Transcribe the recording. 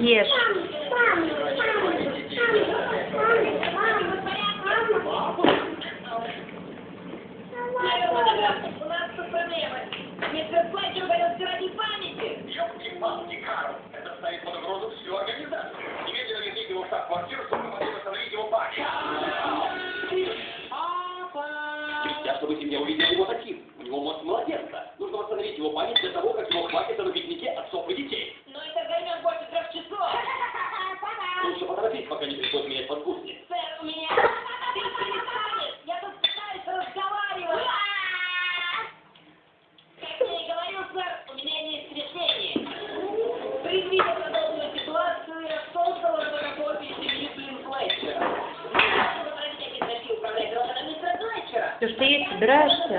Ешь. У нас тут проблемы. Мистер Флетчер болел ради памяти. Ёлки-палки, Карл. Это ставит под угрозу всю организацию. Немедленно верните его в штаб-квартиру, чтобы мы могли восстановить его память. Нельзя, чтобы семья увидела его таким. У него мозг младенца. Нужно восстановить его память для того, как его хватит на пикнике отцов и детей. Но это займет больше 3 часов. Лучше поторопись, пока не пришлось менять подгузник. Сэр, у меня... Ты перестанешь! Я тут пытаюсь разговаривать! Как я и говорил, сэр, у меня есть решение. Предвидя подобную ситуацию, я создал фотокопию семьи Флинн Флетчера. Чтобы проверить, как управлять роботом мистера Флетчера. Ты что, есть собираешься?